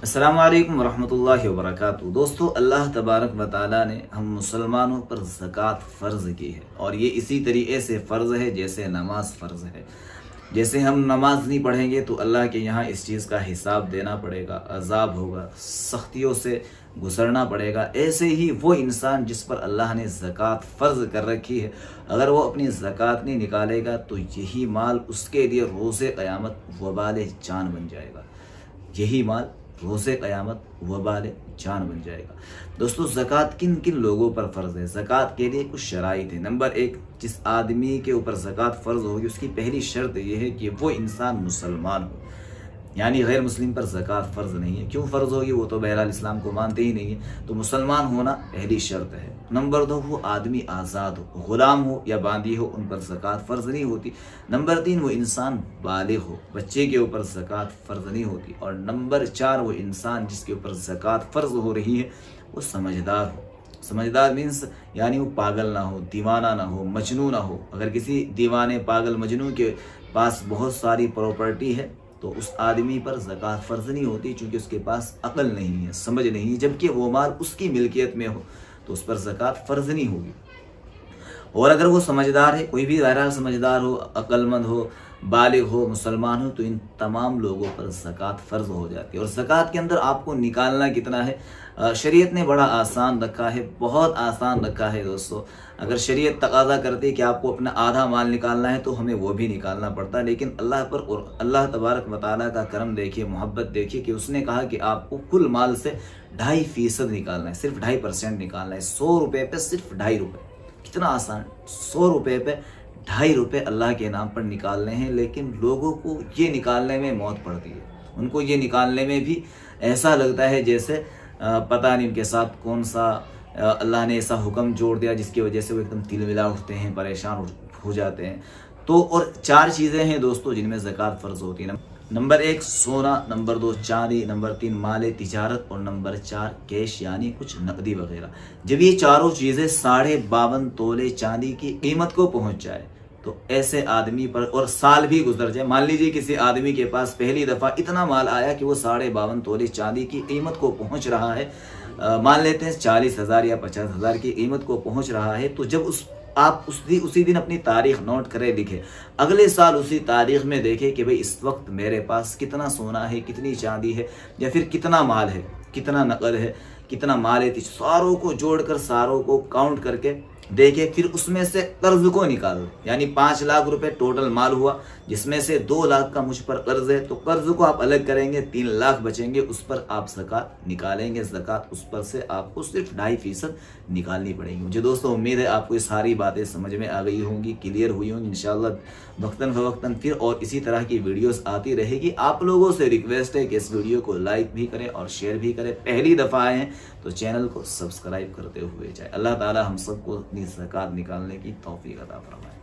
السلام علیکم ورحمۃ اللہ وبرکاتہ۔ دوستو، اللہ تبارک و تعالیٰ نے ہم مسلمانوں پر زکوٰۃ فرض کی ہے، اور یہ اسی طریقے سے فرض ہے جیسے نماز فرض ہے۔ جیسے ہم نماز نہیں پڑھیں گے تو اللہ کے یہاں اس چیز کا حساب دینا پڑے گا، عذاب ہوگا، سختیوں سے گزرنا پڑے گا۔ ایسے ہی وہ انسان جس پر اللہ نے زکوٰۃ فرض کر رکھی ہے، اگر وہ اپنی زکوٰۃ نہیں نکالے گا تو یہی مال اس کے لیے روز قیامت وبال جان بن جائے گا۔ یہی مال روز قیامت وبال جان بن جائے گا۔ دوستو، زکوٰۃ کن کن لوگوں پر فرض ہے؟ زکوٰۃ کے لیے کچھ شرائط ہیں۔ نمبر 1، جس آدمی کے اوپر زکوٰۃ فرض ہوگی اس کی پہلی شرط یہ ہے کہ وہ انسان مسلمان ہو، یعنی غیر مسلم پر زکوٰۃ فرض نہیں ہے۔ کیوں فرض ہوگی؟ وہ تو بہرحال اسلام کو مانتے ہی نہیں ہیں، تو مسلمان ہونا پہلی شرط ہے۔ نمبر 2، وہ آدمی آزاد ہو، غلام ہو یا باندی ہو، ان پر زکوٰۃ فرض نہیں ہوتی۔ نمبر 3، وہ انسان بالغ ہو، بچے کے اوپر زکوٰۃ فرض نہیں ہوتی۔ اور نمبر 4، وہ انسان جس کے اوپر زکوٰۃ فرض ہو رہی ہے وہ سمجھدار ہو۔ سمجھدار مینس یعنی وہ پاگل نہ ہو، دیوانہ نہ ہو، مجنون نہ ہو۔ اگر کسی دیوانے، پاگل، مجنون کے پاس بہت ساری پراپرٹی ہے تو اس آدمی پر زکوٰۃ فرض نہیں ہوتی، چونکہ اس کے پاس عقل نہیں ہے، سمجھ نہیں ہے۔ جبکہ وہ مال اس کی ملکیت میں ہو تو اس پر زکوٰۃ فرض نہیں ہوگی۔ اور اگر وہ سمجھدار ہے، کوئی بھی بہرحال سمجھدار ہو، عقل مند ہو، بالغ ہو، مسلمان ہو، تو ان تمام لوگوں پر زکوٰۃ فرض ہو جاتی ہے۔ اور زکوٰۃ کے اندر آپ کو نکالنا کتنا ہے؟ شریعت نے بڑا آسان رکھا ہے، بہت آسان رکھا ہے دوستو۔ اگر شریعت تقاضا کرتی کہ آپ کو اپنا آدھا مال نکالنا ہے تو ہمیں وہ بھی نکالنا پڑتا، لیکن اللہ تبارک و تعالیٰ کا کرم دیکھیے، محبت دیکھیے کہ اس نے کہا کہ آپ کو کل مال سے 2.5% نکالنا ہے، صرف 2.5% نکالنا ہے۔ 100 روپے پہ صرف 2.5 روپے، کتنا آسان! 100 روپے پہ 2.5 روپے اللہ کے نام پر نکالنے ہیں، لیکن لوگوں کو یہ نکالنے میں موت پڑتی ہے۔ ان کو یہ نکالنے میں بھی ایسا لگتا ہے جیسے پتہ نہیں ان کے ساتھ کون سا اللہ نے ایسا حکم جوڑ دیا جس کی وجہ سے وہ ایک دم تل ملا اٹھتے ہیں، پریشان ہو جاتے ہیں۔ تو اور 4 چیزیں ہیں دوستو جن میں زکوٰۃ فرض ہوتی ہے۔ نمبر 1، سونا، نمبر 2، چاندی، نمبر 3، مال تجارت، اور نمبر 4، کیش یعنی کچھ نقدی وغیرہ۔ جب یہ چاروں چیزیں 52.5 تولے چاندی کی قیمت کو پہنچ جائے تو ایسے آدمی پر، اور سال بھی گزر جائے، مان لیجیے کسی آدمی کے پاس پہلی دفعہ اتنا مال آیا کہ وہ 52.5 تولے چاندی کی قیمت کو پہنچ رہا ہے، مان لیتے ہیں 40,000 یا 50,000 کی قیمت کو پہنچ رہا ہے، تو جب آپ اسی دن اپنی تاریخ نوٹ کرے لکھے، اگلے سال اسی تاریخ میں دیکھے کہ بھئی اس وقت میرے پاس کتنا سونا ہے، کتنی چاندی ہے، یا پھر کتنا مال ہے، کتنا نقد ہے، کتنا مال ہے، ساروں کو جوڑ کر، ساروں کو کاؤنٹ کر کے دیکھے، پھر اس میں سے قرض کو نکالو، یعنی 5 لاکھ روپے ٹوٹل مال ہوا، جس میں سے 2 لاکھ کا مجھ پر قرض ہے، تو قرض کو آپ الگ کریں گے، 3 لاکھ بچیں گے، اس پر آپ زکوٰۃ نکالیں گے۔ زکوٰۃ اس پر سے آپ کو صرف 2.5% نکالنی پڑے گی۔ مجھے دوستو امید ہے آپ کو یہ ساری باتیں سمجھ میں آ گئی ہوں گی، کلیئر ہوئی ہوں گی انشاءاللہ۔ وقتاً فوقتاً پھر اور اسی طرح کی ویڈیوز آتی رہے گی۔ آپ لوگوں سے ریکویسٹ ہے کہ اس ویڈیو کو لائک بھی کریں اور شیئر بھی کریں۔ پہلی دفعہ آئے ہیں تو چینل کو سبسکرائب کرتے ہوئے جائے۔ اللہ تعالی ہم سب کو اپنی زکوٰۃ نکالنے کی توفیق عطا فرمائے۔